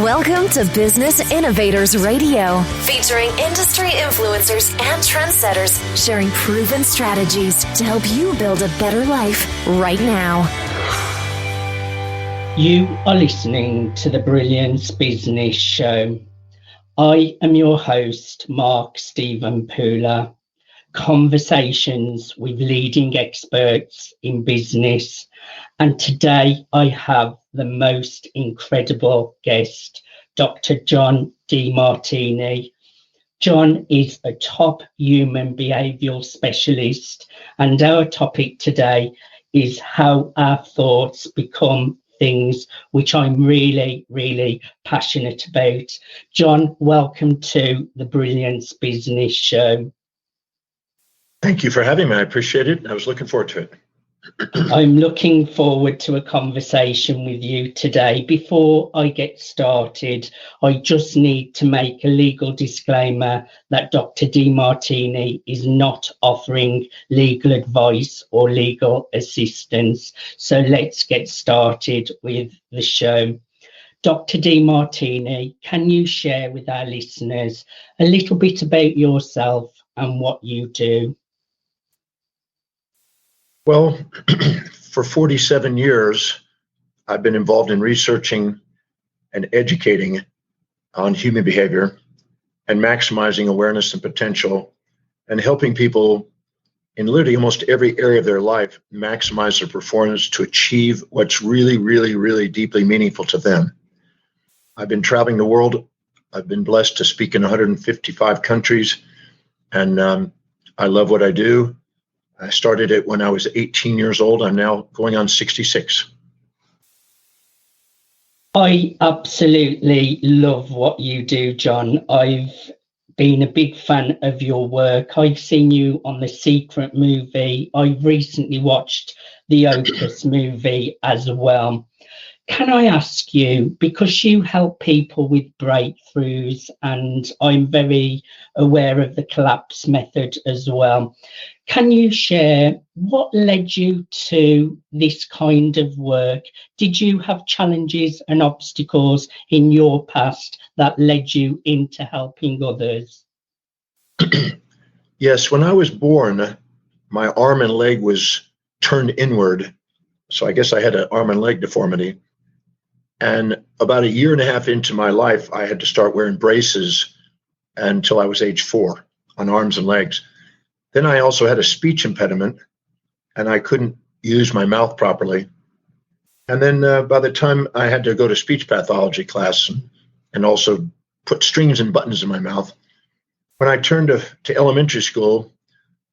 Welcome to Business Innovators Radio, featuring industry influencers and trendsetters sharing proven strategies to help you build a better life right now. You are listening to the Brilliance Business Show. I am your host, Mark Stephen Pooler. Conversations with leading experts in business. And today I have the most incredible guest, Dr. John Demartini. John is a top human behavioural specialist, and our topic today is how our thoughts become things, which I'm really, really passionate about. John, welcome to the Brilliance Business Show. Thank you for having me. I appreciate it. I was looking forward to it. I'm looking forward to a conversation with you today. Before I get started, I just need to make a legal disclaimer that Dr. Demartini is not offering legal advice or legal assistance. So let's get started with the show. Dr. Demartini, can you share with our listeners a little bit about yourself and what you do? Well, for 47 years, I've been involved in researching and educating on human behavior and maximizing awareness and potential and helping people in literally almost every area of their life maximize their performance to achieve what's really, really, really deeply meaningful to them. I've been traveling the world. I've been blessed to speak in 155 countries, and I love what I do. I started it when I was 18 years old. I'm now going on 66. I absolutely love what you do, John. I've been a big fan of your work. I've seen you on The Secret movie. I've recently watched the Opus movie as well. Can I ask you, because you help people with breakthroughs, and I'm very aware of the collapse method as well, can you share what led you to this kind of work? Did you have challenges and obstacles in your past that led you into helping others? Yes, when I was born, my arm and leg was turned inward. So I guess I had an arm and leg deformity. And about a year and a half into my life, I had to start wearing braces until I was age 4 on arms and legs. Then I also had a speech impediment, and I couldn't use my mouth properly. And then by the time I had to go to speech pathology class and also put strings and buttons in my mouth, when I turned to elementary school,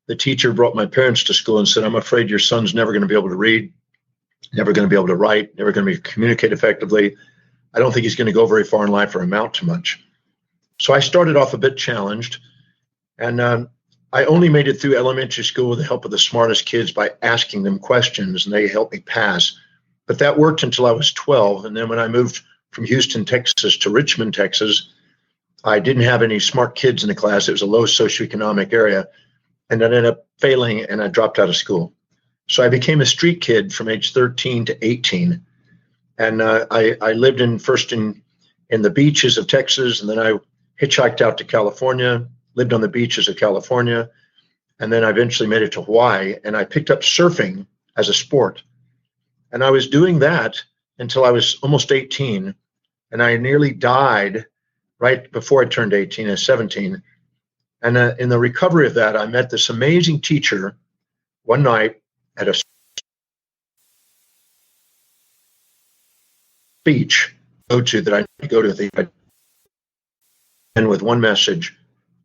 the teacher brought my parents to school and said, "I'm afraid your son's never going to be able to read, never going to be able to write, never going to communicate effectively. I don't think he's going to go very far in life or amount to much." So I started off a bit challenged, and I only made it through elementary school with the help of the smartest kids by asking them questions, and they helped me pass. But that worked until I was 12, and then when I moved from Houston, Texas to Richmond, Texas, I didn't have any smart kids in the class. It was a low socioeconomic area, and I ended up failing, and I dropped out of school. So I became a street kid from age 13 to 18. And I lived first in the beaches of Texas, and then I hitchhiked out to California, lived on the beaches of California, and then I eventually made it to Hawaii, and I picked up surfing as a sport. And I was doing that until I was almost 18, and I nearly died right before I turned 18 at 17. And in the recovery of that, I met this amazing teacher one night at a speech that I go to, and with one message,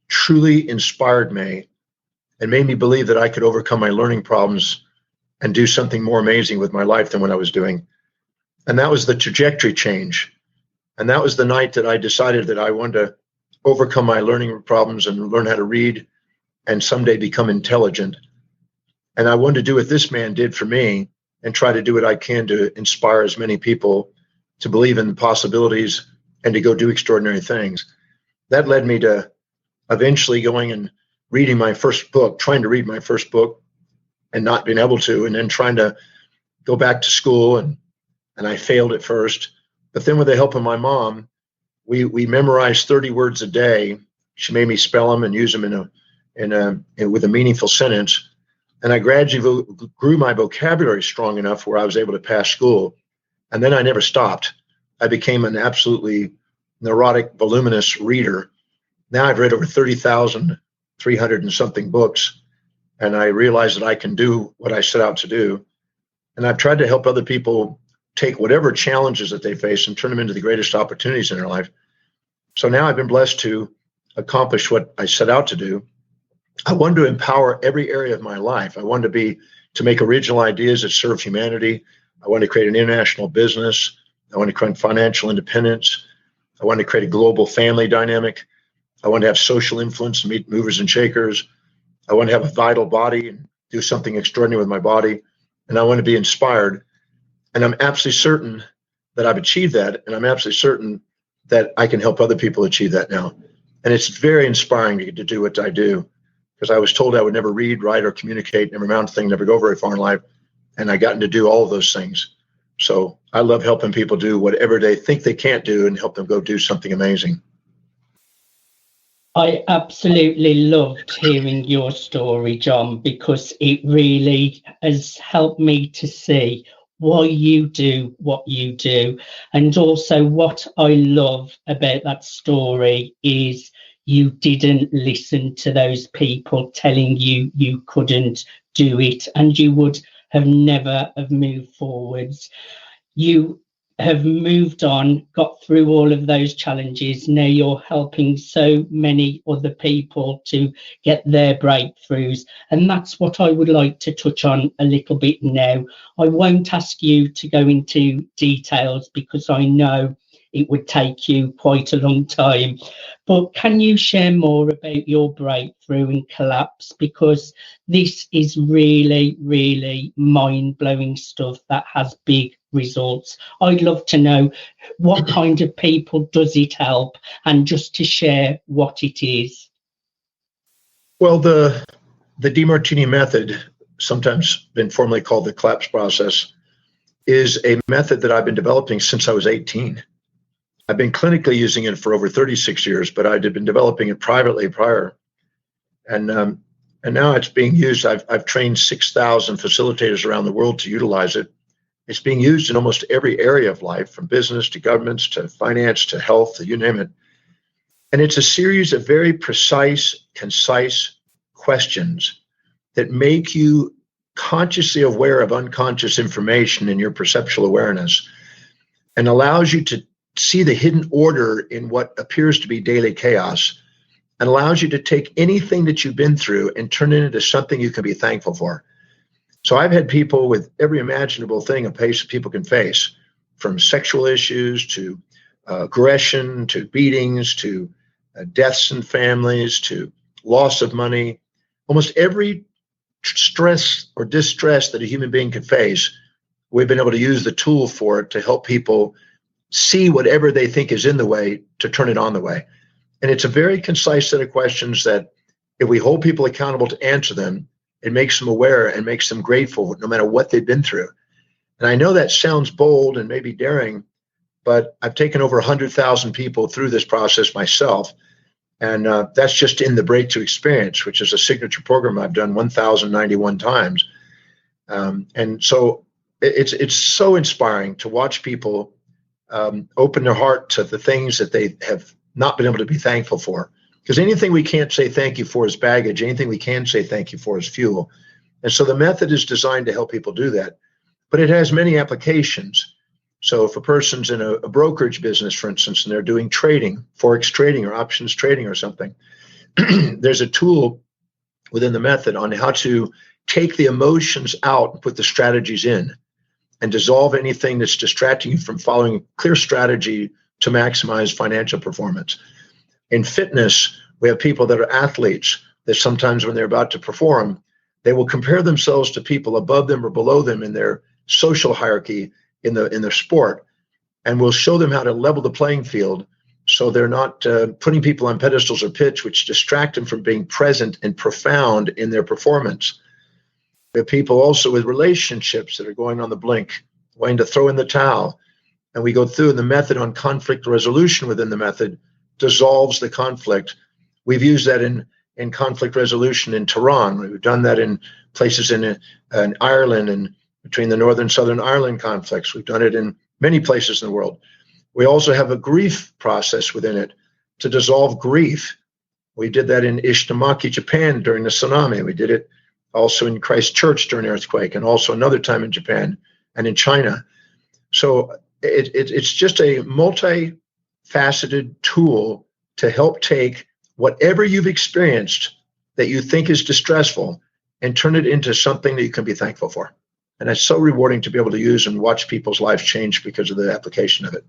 truly inspired me and made me believe that I could overcome my learning problems and do something more amazing with my life than what I was doing. And that was the trajectory change. And that was the night that I decided that I wanted to overcome my learning problems and learn how to read and someday become intelligent. And I wanted to do what this man did for me and try to do what I can to inspire as many people to believe in the possibilities and to go do extraordinary things. That led me to eventually going and reading my first book, trying to read my first book and not being able to, and then trying to go back to school, and I failed at first. But then with the help of my mom, we memorized 30 words a day. She made me spell them and use them with a meaningful sentence. And I gradually grew my vocabulary strong enough where I was able to pass school. And then I never stopped. I became an absolutely neurotic, voluminous reader. Now I've read over 30,300 and something books. And I realize that I can do what I set out to do. And I've tried to help other people take whatever challenges that they face and turn them into the greatest opportunities in their life. So now I've been blessed to accomplish what I set out to do. I wanted to empower every area of my life. I wanted to make original ideas that serve humanity. I wanted to create an international business. I wanted to create financial independence. I wanted to create a global family dynamic. I wanted to have social influence and meet movers and shakers. I wanted to have a vital body and do something extraordinary with my body. And I want to be inspired. And I'm absolutely certain that I've achieved that. And I'm absolutely certain that I can help other people achieve that now. And it's very inspiring to get to do what I do, because I was told I would never read, write, or communicate, never amount to thing, never go very far in life. And I gotten to do all of those things. So I love helping people do whatever they think they can't do and help them go do something amazing. I absolutely loved hearing your story, John, because it really has helped me to see why you do what you do. And also what I love about that story is you didn't listen to those people telling you you couldn't do it, and you would have never have moved forwards. You have moved on, got through all of those challenges. Now you're helping so many other people to get their breakthroughs. And that's what I would like to touch on a little bit now. I won't ask you to go into details because I know it would take you quite a long time. But can you share more about your breakthrough and collapse? Because this is really, really mind-blowing stuff that has big results. I'd love to know what kind of people does it help, and just to share what it is. Well, the Demartini Method, sometimes been formally called the collapse process, is a method that I've been developing since I was 18. I've been clinically using it for over 36 years, but I'd been developing it privately prior. And now it's being used. I've trained 6,000 facilitators around the world to utilize it. It's being used in almost every area of life, from business to governments to finance to health, you name it. And it's a series of very precise, concise questions that make you consciously aware of unconscious information in your perceptual awareness, and allows you to see the hidden order in what appears to be daily chaos, and allows you to take anything that you've been through and turn it into something you can be thankful for. So I've had people with every imaginable thing a people can face, from sexual issues to aggression to beatings to deaths in families to loss of money. Almost every stress or distress that a human being can face, we've been able to use the tool for it to help people see whatever they think is in the way to turn it on the way. And it's a very concise set of questions that, if we hold people accountable to answer them, it makes them aware and makes them grateful no matter what they've been through. And I know that sounds bold and maybe daring, but I've taken over 100,000 people through this process myself. And that's just in the Breakthrough Experience, which is a signature program I've done 1,091 times. And so it's so inspiring to watch people open their heart to the things that they have not been able to be thankful for. Because anything we can't say thank you for is baggage. Anything we can say thank you for is fuel. And so the method is designed to help people do that. But it has many applications. So if a person's in a brokerage business, for instance, and they're doing trading, forex trading or options trading or something, there's a tool within the method on how to take the emotions out and put the strategies in, and dissolve anything that's distracting you from following a clear strategy to maximize financial performance. In fitness, we have people that are athletes that sometimes when they're about to perform, they will compare themselves to people above them or below them in their social hierarchy in their sport, and we'll show them how to level the playing field so they're not putting people on pedestals or pitch, which distract them from being present and profound in their performance. We have people also with relationships that are going on the blink, wanting to throw in the towel. and we go through the method on conflict resolution within the method dissolves the conflict. We've used that in conflict resolution in Tehran. We've done that in places in Ireland and between the Northern and Southern Ireland conflicts. We've done it in many places in the world. We also have a grief process within it to dissolve grief. We did that in Ishimaki, Japan during the tsunami. We did it also in Christchurch during the earthquake, and also another time in Japan and in China. So it's just a multifaceted tool to help take whatever you've experienced that you think is distressful and turn it into something that you can be thankful for. And it's so rewarding to be able to use and watch people's lives change because of the application of it.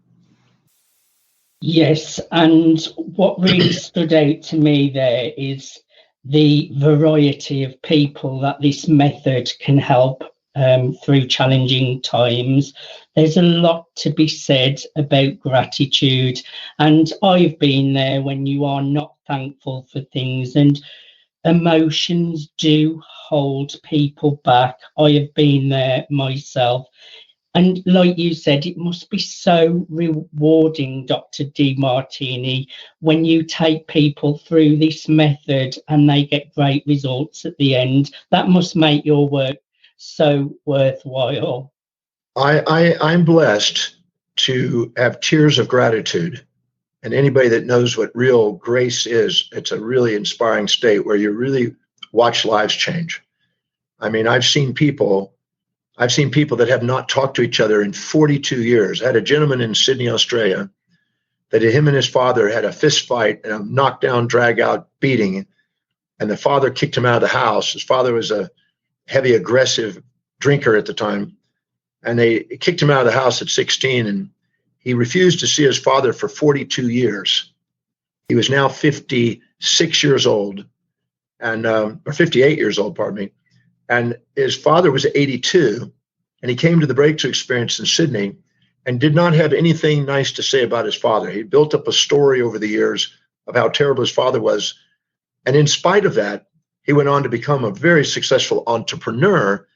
Yes, and what really stood out to me there is the variety of people that this method can help through challenging times. There's a lot to be said about gratitude, and I've been there when you are not thankful for things, and emotions do hold people back. I have been there myself. And like you said, it must be so rewarding, Dr. Demartini, when you take people through this method and they get great results at the end. That must make your work so worthwhile. I'm blessed to have tears of gratitude. And anybody that knows what real grace is, it's a really inspiring state where you really watch lives change. I mean, I've seen people that have not talked to each other in 42 years. I had a gentleman in Sydney, Australia, that him and his father had a fist fight and a knockdown, drag out beating. And the father kicked him out of the house. His father was a heavy, aggressive drinker at the time. And they kicked him out of the house at 16. And he refused to see his father for 42 years. He was now 56 years old, and or 58 years old, pardon me. And his father was 82, and he came to the breakthrough experience in Sydney and did not have anything nice to say about his father. He built up a story over the years of how terrible his father was. And in spite of that, he went on to become a very successful entrepreneur,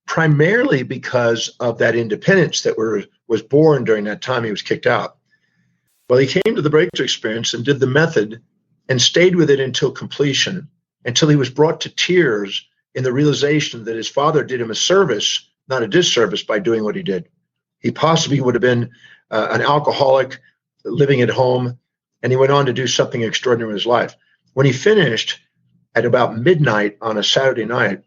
primarily because of that independence that was born during that time he was kicked out. Well, he came to the breakthrough experience and did the method and stayed with it until completion, until he was brought to tears in the realization that his father did him a service, not a disservice, by doing what he did. He possibly would have been an alcoholic living at home, and he went on to do something extraordinary in his life. When he finished at about midnight on a Saturday night,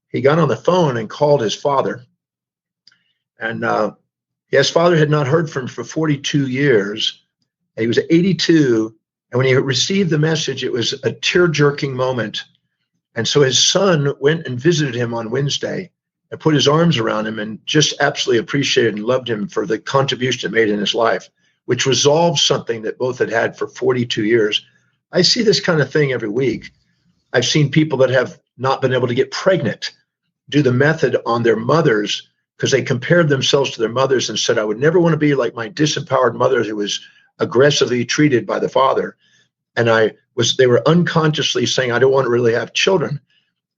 he got on the phone and called his father. And his father had not heard from him for 42 years. And he was 82. And when he received the message, it was a tear-jerking moment. And so his son went and visited him on Wednesday and put his arms around him and just absolutely appreciated and loved him for the contribution it made in his life, which resolved something that both had had for 42 years. I see this kind of thing every week. I've seen people that have not been able to get pregnant do the method on their mothers because they compared themselves to their mothers and said, I would never want to be like my disempowered mother who was aggressively treated by the father. And they were unconsciously saying, I don't want to really have children.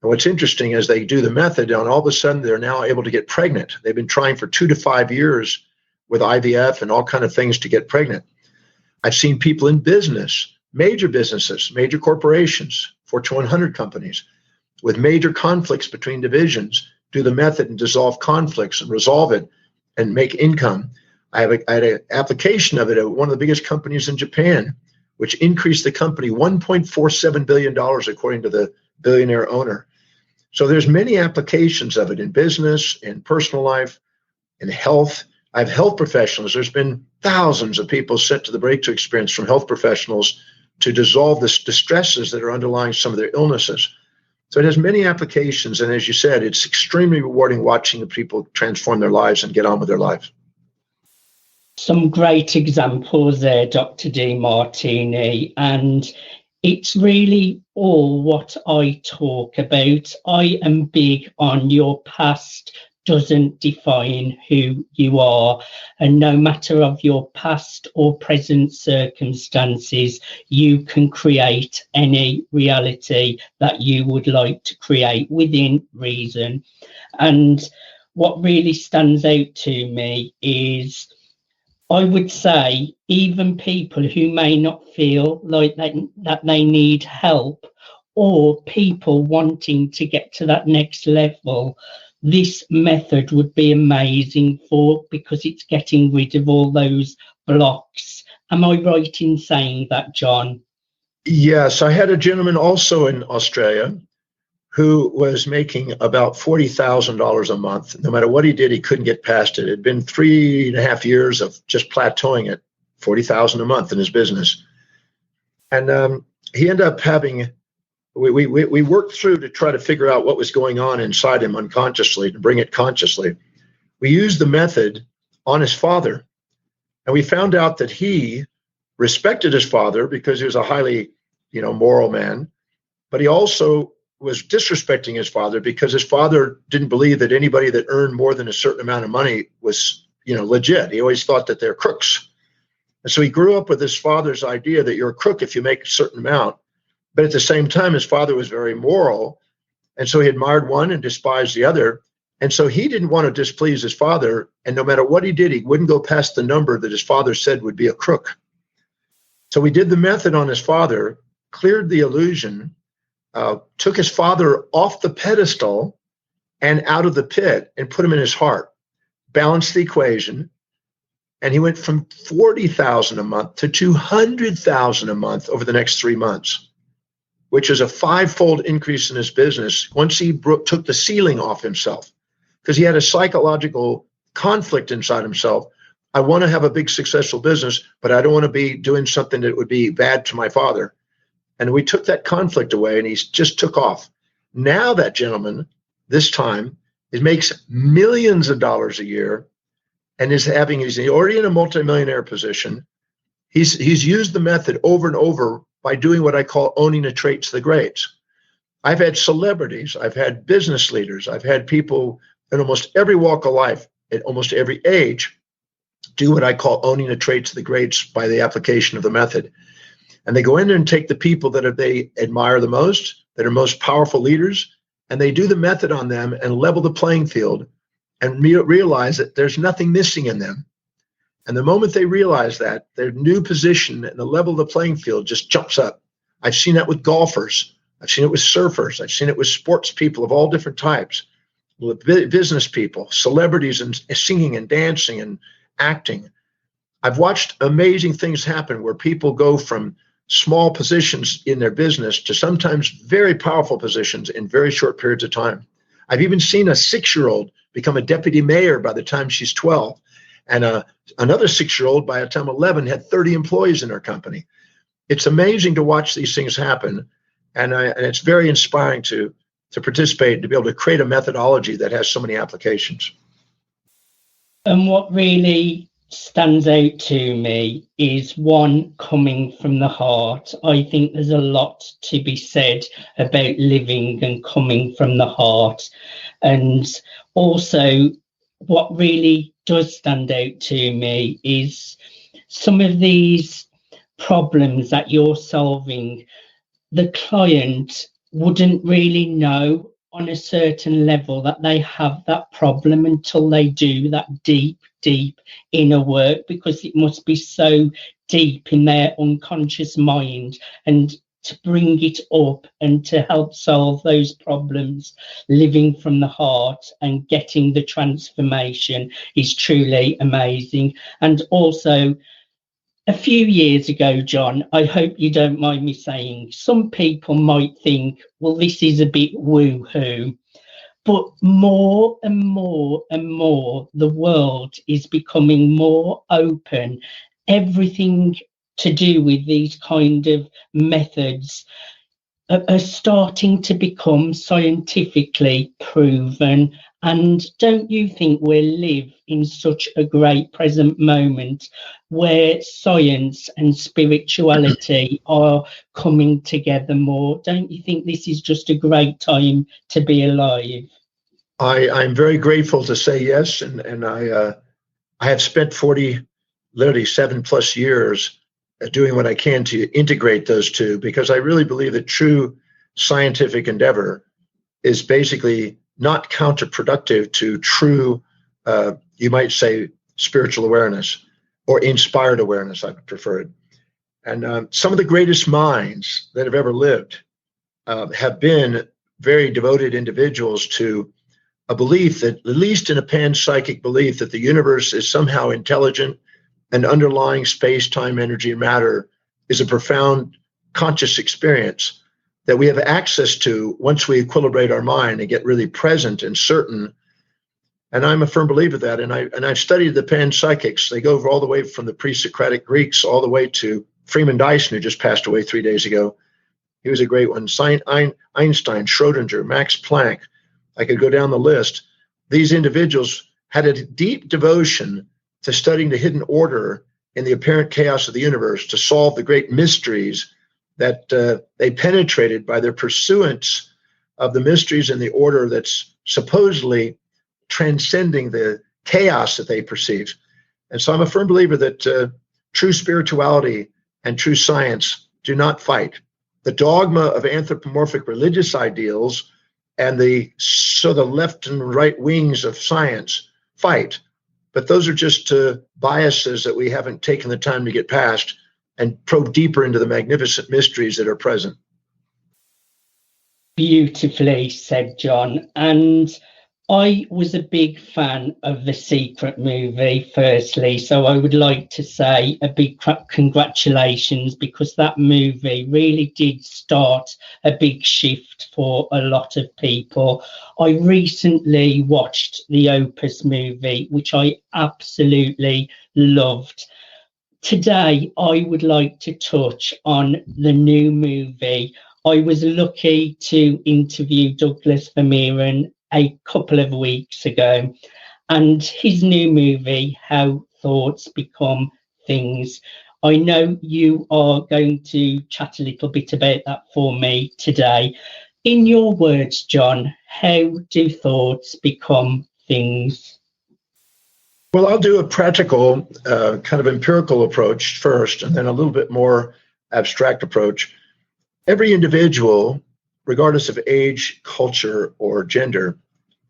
And what's interesting is they do the method and all of a sudden they're now able to get pregnant. They've been trying for 2 to 5 years with IVF and all kind of things to get pregnant. I've seen people in business, major businesses, major corporations, Fortune 100 companies, with major conflicts between divisions, do the method and dissolve conflicts and resolve it and make income. I had an application of it at one of the biggest companies in Japan, which increased the company $1.47 billion, according to the billionaire owner. So there's many applications of it in business, in personal life, in health. I have health professionals. There's been thousands of people sent to the breakthrough experience from health professionals to dissolve the stresses that are underlying some of their illnesses. So it has many applications. And as you said, it's extremely rewarding watching the people transform their lives and get on with their lives. Some great examples there, Dr. Demartini, and it's really all what I talk about. I am big on your past doesn't define who you are, and no matter of your past or present circumstances, you can create any reality that you would like to create within reason. And what really stands out to me is I would say even people who may not feel like that they need help, or people wanting to get to that next level, this method would be amazing for, because it's getting rid of all those blocks. Am I right in saying that, John? Yes, I had a gentleman also in Australia who was making about $40,000 a month. No matter what he did, he couldn't get past it. It had been 3.5 years of just plateauing at $40,000 a month in his business. And he ended up having, we worked through to try to figure out what was going on inside him unconsciously, to bring it consciously. We used the method on his father, and we found out that he respected his father because he was a highly, moral man, but he also was disrespecting his father because his father didn't believe that anybody that earned more than a certain amount of money was, legit. He always thought that they're crooks. And so he grew up with his father's idea that you're a crook if you make a certain amount. But at the same time, his father was very moral. And so he admired one and despised the other. And so he didn't want to displease his father. And no matter what he did, he wouldn't go past the number that his father said would be a crook. So we did the method on his father, cleared the illusion, took his father off the pedestal and out of the pit and put him in his heart, balanced the equation, and he went from $40,000 a month to $200,000 a month over the next 3 months, which is a 5-fold increase in his business once he took the ceiling off himself, because he had a psychological conflict inside himself. I want to have a big successful business, but I don't want to be doing something that would be bad to my father. And we took that conflict away, and he just took off. Now that gentleman, this time, he makes millions of dollars a year, and he's already in a multimillionaire position. He's used the method over and over by doing what I call owning the traits of the greats. I've had celebrities, I've had business leaders, I've had people in almost every walk of life, at almost every age, do what I call owning the traits of the greats by the application of the method. And they go in there and take the people that they admire the most, that are most powerful leaders, and they do the method on them and level the playing field and realize that there's nothing missing in them. And the moment they realize that, their new position and the level of the playing field just jumps up. I've seen that with golfers. I've seen it with surfers. I've seen it with sports people of all different types, with business people, celebrities, and singing and dancing and acting. I've watched amazing things happen where people go from small positions in their business to sometimes very powerful positions in very short periods of time. I've even seen a 6-year-old become a deputy mayor by the time she's 12. And another 6-year-old by the time 11 had 30 employees in her company. It's amazing to watch these things happen. And it's very inspiring to participate, to be able to create a methodology that has so many applications. And what really stands out to me is one coming from the heart. I think there's a lot to be said about living and coming from the heart. And also what really does stand out to me is some of these problems that you're solving, the client wouldn't really know on a certain level that they have that problem until they do that deep inner work, because it must be so deep in their unconscious mind. And to bring it up and to help solve those problems, living from the heart and getting the transformation is truly amazing. And also, a few years ago, John, I hope you don't mind me saying, some people might think, well, this is a bit woo-hoo. But more and more and more, the world is becoming more open. Everything to do with these kind of methods are starting to become scientifically proven. And don't you think we live in such a great present moment where science and spirituality are coming together more? Don't you think this is just a great time to be alive? I'm very grateful to say yes. And I have spent 7 plus years doing what I can to integrate those two, because I really believe that true scientific endeavor is basically not counterproductive to true, you might say, spiritual awareness. or inspired awareness, I prefer it. And some of the greatest minds that have ever lived have been very devoted individuals to a belief that, at least in a panpsychic belief, that the universe is somehow intelligent and underlying space, time, energy, and matter is a profound conscious experience that we have access to once we equilibrate our mind and get really present and certain. And I'm a firm believer of that. And I've studied the panpsychics. They go all the way from the pre-Socratic Greeks all the way to Freeman Dyson, who just passed away 3 days ago. He was a great one. Einstein, Schrodinger, Max Planck. I could go down the list. These individuals had a deep devotion to studying the hidden order in the apparent chaos of the universe, to solve the great mysteries that they penetrated by their pursuance of the mysteries and the order that's supposedly transcending the chaos that they perceive. And so I'm a firm believer that true spirituality and true science do not fight. The dogma of anthropomorphic religious ideals and the left and right wings of science fight. But those are just biases that we haven't taken the time to get past and probe deeper into the magnificent mysteries that are present. Beautifully said, John. And I was a big fan of The Secret movie, firstly, so I would like to say a big congratulations, because that movie really did start a big shift for a lot of people. I recently watched the Opus movie, which I absolutely loved. Today, I would like to touch on the new movie. I was lucky to interview Douglas Vermeeren a couple of weeks ago, and his new movie, How Thoughts Become Things. I know you are going to chat a little bit about that for me today. In your words, John, how do thoughts become things? Well, I'll do a practical, kind of empirical approach first, and then a little bit more abstract approach. Every individual, regardless of age, culture, or gender,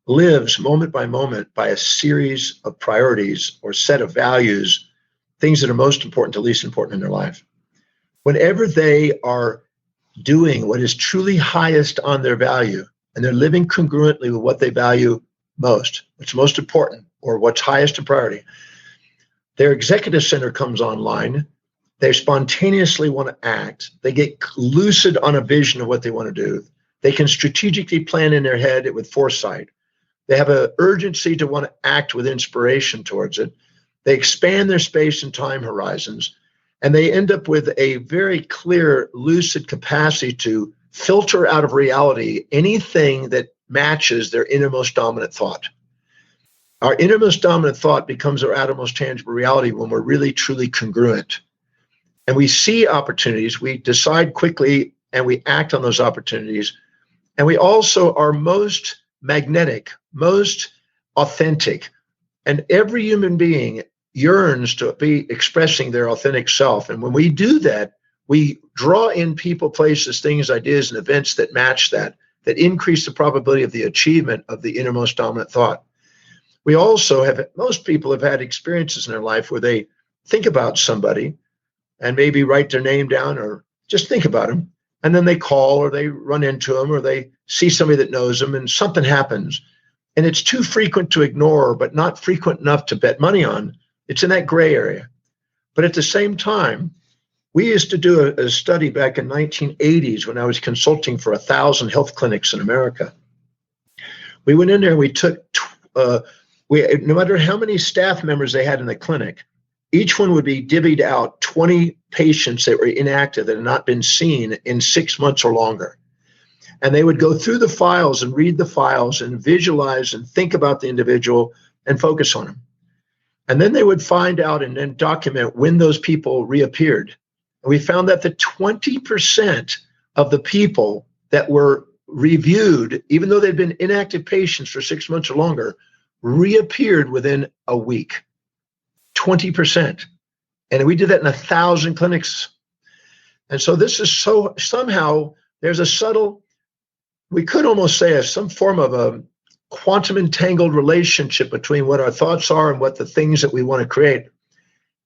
lives moment by moment by a series of priorities or set of values, things that are most important to least important in their life. Whenever they are doing what is truly highest on their value, and they're living congruently with what they value most, what's most important, or what's highest in priority, their executive center comes online. They spontaneously want to act. They get lucid on a vision of what they want to do. They can strategically plan in their head with foresight. They have an urgency to want to act with inspiration towards it. They expand their space and time horizons, and they end up with a very clear, lucid capacity to filter out of reality anything that matches their innermost dominant thought. Our innermost dominant thought becomes our outermost tangible reality when we're really, truly congruent. And we see opportunities, we decide quickly, and we act on those opportunities. And we also are most magnetic, most authentic. And every human being yearns to be expressing their authentic self. And when we do that, we draw in people, places, things, ideas, and events that match that increase the probability of the achievement of the innermost dominant thought. We also most people have had experiences in their life where they think about somebody and maybe write their name down or just think about them. And then they call, or they run into them, or they see somebody that knows them, and something happens. And it's too frequent to ignore, but not frequent enough to bet money on. It's in that gray area. But at the same time, we used to do a study back in 1980s when I was consulting for 1,000 health clinics in America. We went in there and we took, no matter how many staff members they had in the clinic, each one would be divvied out 20 patients that were inactive that had not been seen in 6 months or longer. And they would go through the files and read the files and visualize and think about the individual and focus on them. And then they would find out and then document when those people reappeared. And we found that the 20% of the people that were reviewed, even though they'd been inactive patients for 6 months or longer, reappeared within a week. 20%. And we did that in 1,000 clinics. And so this is somehow there's a subtle, we could almost say some form of a quantum entangled relationship between what our thoughts are and what the things that we want to create.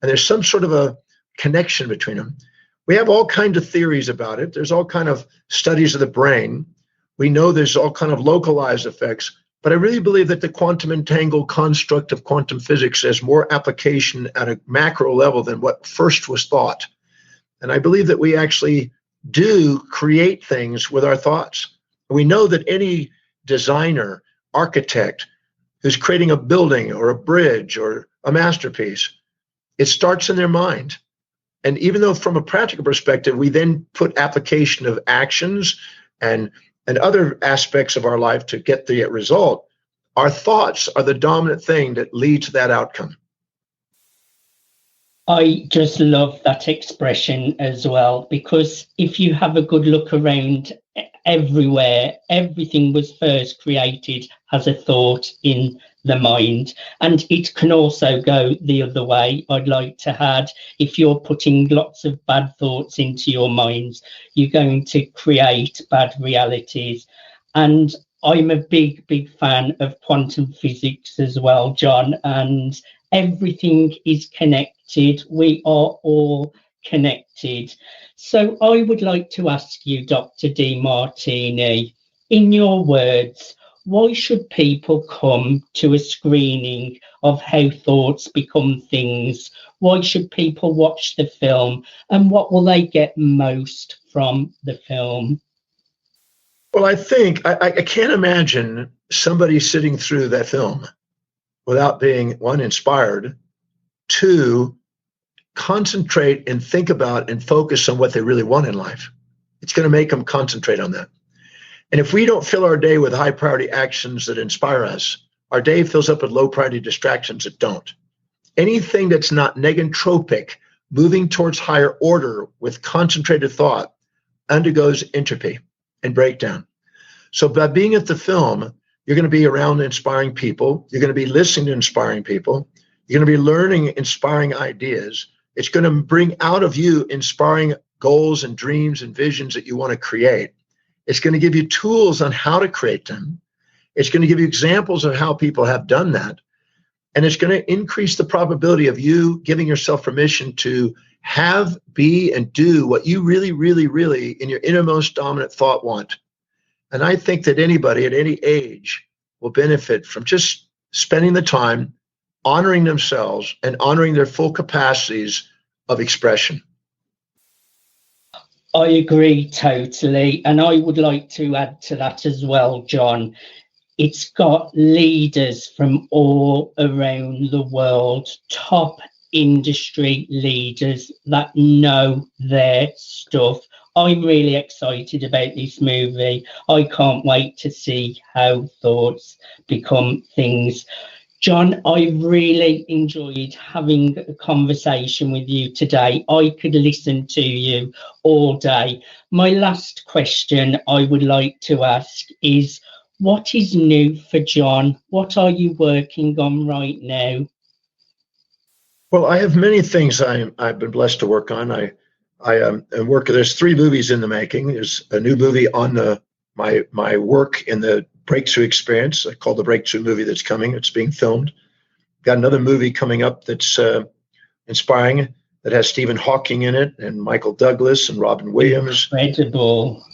and there's some sort of a connection between them. We have all kinds of theories about it. There's all kind of studies of the brain. We know there's all kind of localized effects, but I really believe that the quantum entangled construct of quantum physics has more application at a macro level than what first was thought. And I believe that we actually do create things with our thoughts. We know that any designer, architect who's creating a building or a bridge or a masterpiece, it starts in their mind. And even though from a practical perspective, we then put application of actions and other aspects of our life to get the result, our thoughts are the dominant thing that lead to that outcome. I just love that expression as well, because if you have a good look around everywhere, everything was first created as a thought in the mind. And it can also go the other way. I'd like to add, if you're putting lots of bad thoughts into your minds, you're going to create bad realities. And I'm a big fan of quantum physics as well, John, and everything is connected. We are all connected. So I would like to ask you, Dr. Demartini, in your words, why should people come to a screening of How Thoughts Become Things? Why should people watch the film? And what will they get most from the film? Well, I think I can't imagine somebody sitting through that film without being, one, inspired, two, concentrate and think about and focus on what they really want in life. It's going to make them concentrate on that. And if we don't fill our day with high priority actions that inspire us, our day fills up with low priority distractions that don't. Anything that's not negentropic, moving towards higher order with concentrated thought, undergoes entropy and breakdown. So by being at the film, you're going to be around inspiring people. You're going to be listening to inspiring people. You're going to be learning inspiring ideas. It's going to bring out of you inspiring goals and dreams and visions that you want to create. It's going to give you tools on how to create them. It's going to give you examples of how people have done that. And it's going to increase the probability of you giving yourself permission to have, be, and do what you really, really, really in your innermost dominant thought want. And I think that anybody at any age will benefit from just spending the time honoring themselves and honoring their full capacities of expression. I agree totally. And I would like to add to that as well, John. It's got leaders from all around the world, top industry leaders that know their stuff. I'm really excited about this movie. I can't wait to see How Thoughts Become Things. John, I really enjoyed having a conversation with you today. I could listen to you all day. My last question I would like to ask is, what is new for John? What are you working on right now? Well, I have many things I've been blessed to work on. There's 3 movies in the making. There's a new movie on my work in the breakthrough experience. I call the breakthrough movie that's coming. It's being filmed. Got another movie coming up that's inspiring, that has Stephen Hawking in it and Michael Douglas and Robin Williams. Incredible.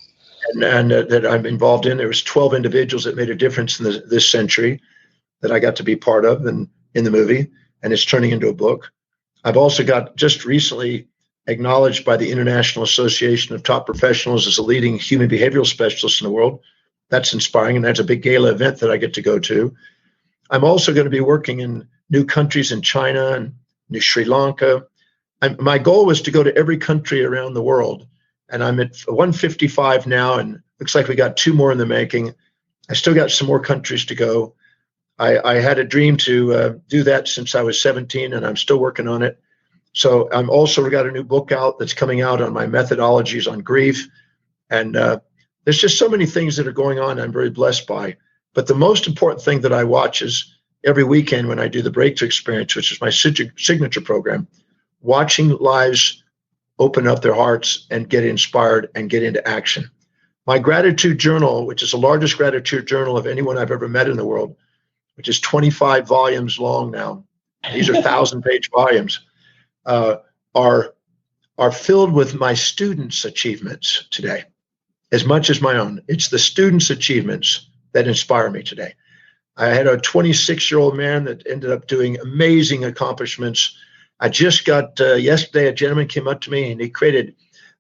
And that I'm involved in. There was 12 individuals that made a difference in this century that I got to be part of in the movie, and it's turning into a book. I've also got just recently acknowledged by the International Association of Top Professionals as a leading human behavioral specialist in the world. That's inspiring, and that's a big gala event that I get to go to. I'm also going to be working in new countries in China and New Sri Lanka. My goal was to go to every country around the world, and I'm at 155 now, and looks like we got 2 more in the making. I still got some more countries to go. I had a dream to do that since I was 17, and I'm still working on it. So I'm also got a new book out that's coming out on my methodologies on grief, and there's just so many things that are going on I'm very blessed by. But the most important thing that I watch is every weekend when I do the Breakthrough Experience, which is my signature program, watching lives open up their hearts and get inspired and get into action. My gratitude journal, which is the largest gratitude journal of anyone I've ever met in the world, which is 25 volumes long now. These are 1,000-page volumes. are filled with my students' achievements today, as much as my own. It's the students' achievements that inspire me today. I had a 26-year-old man that ended up doing amazing accomplishments. I just got, yesterday, a gentleman came up to me and he created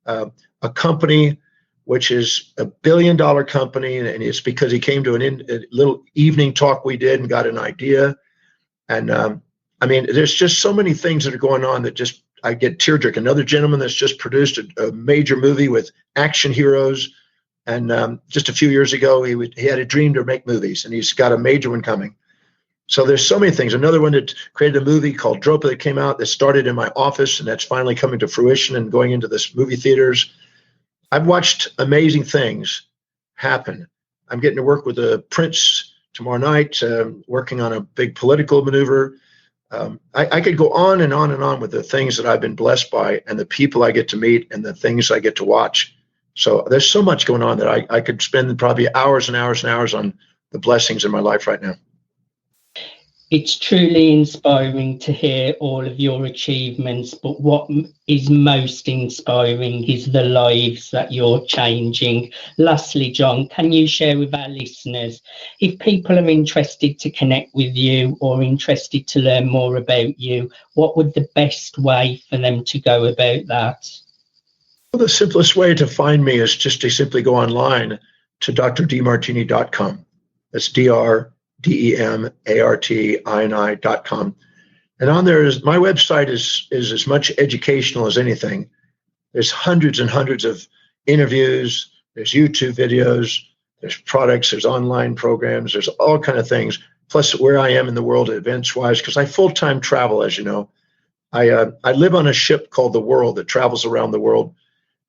a company which is $1 billion company. And it's because he came to a little evening talk we did and got an idea. And I mean, there's just so many things that are going on that just, I get tearjerk. Another gentleman that's just produced a major movie with action heroes. And just a few years ago, he had a dream to make movies, and he's got a major one coming. So there's so many things. Another one that created a movie called Dropa that came out that started in my office, and that's finally coming to fruition and going into this movie theaters. I've watched amazing things happen. I'm getting to work with the Prince tomorrow night, working on a big political maneuver. I could go on and on and on with the things that I've been blessed by and the people I get to meet and the things I get to watch. So there's so much going on that I could spend probably hours and hours and hours on the blessings in my life right now. It's truly inspiring to hear all of your achievements, but what is most inspiring is the lives that you're changing. Lastly, John, can you share with our listeners, if people are interested to connect with you or interested to learn more about you, what would the best way for them to go about that? Well, the simplest way to find me is just to simply go online to drdemartini.com. That's DRDEMARTINI.com. And on there is my website is as much educational as anything. There's hundreds and hundreds of interviews. There's YouTube videos. There's products. There's online programs. There's all kind of things. Plus where I am in the world events-wise, because I full-time travel, as you know. I live on a ship called the World that travels around the world.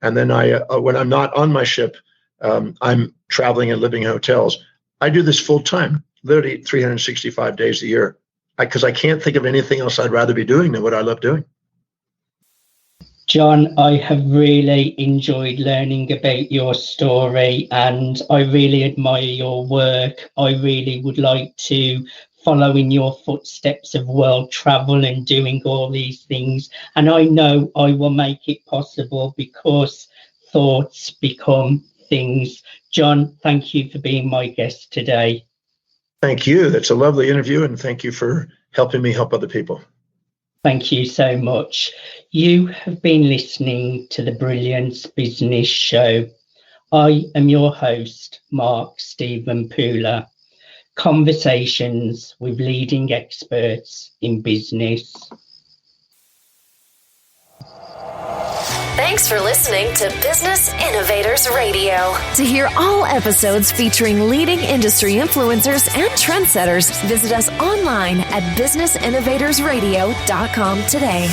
And then when I'm not on my ship, I'm traveling and living in hotels. I do this full time, literally 365 days a year, because I can't think of anything else I'd rather be doing than what I love doing. John, I have really enjoyed learning about your story, and I really admire your work. I really would like to follow in your footsteps of world travel and doing all these things. And I know I will make it possible because thoughts become things. John, thank you for being my guest today. Thank you. That's a lovely interview, and thank you for helping me help other people. Thank you so much. You have been listening to the Brilliance Business Show. I am your host, Mark Stephen Pooler. Conversations with leading experts in business. Thanks for listening to Business Innovators Radio. To hear all episodes featuring leading industry influencers and trendsetters, visit us online at businessinnovatorsradio.com today.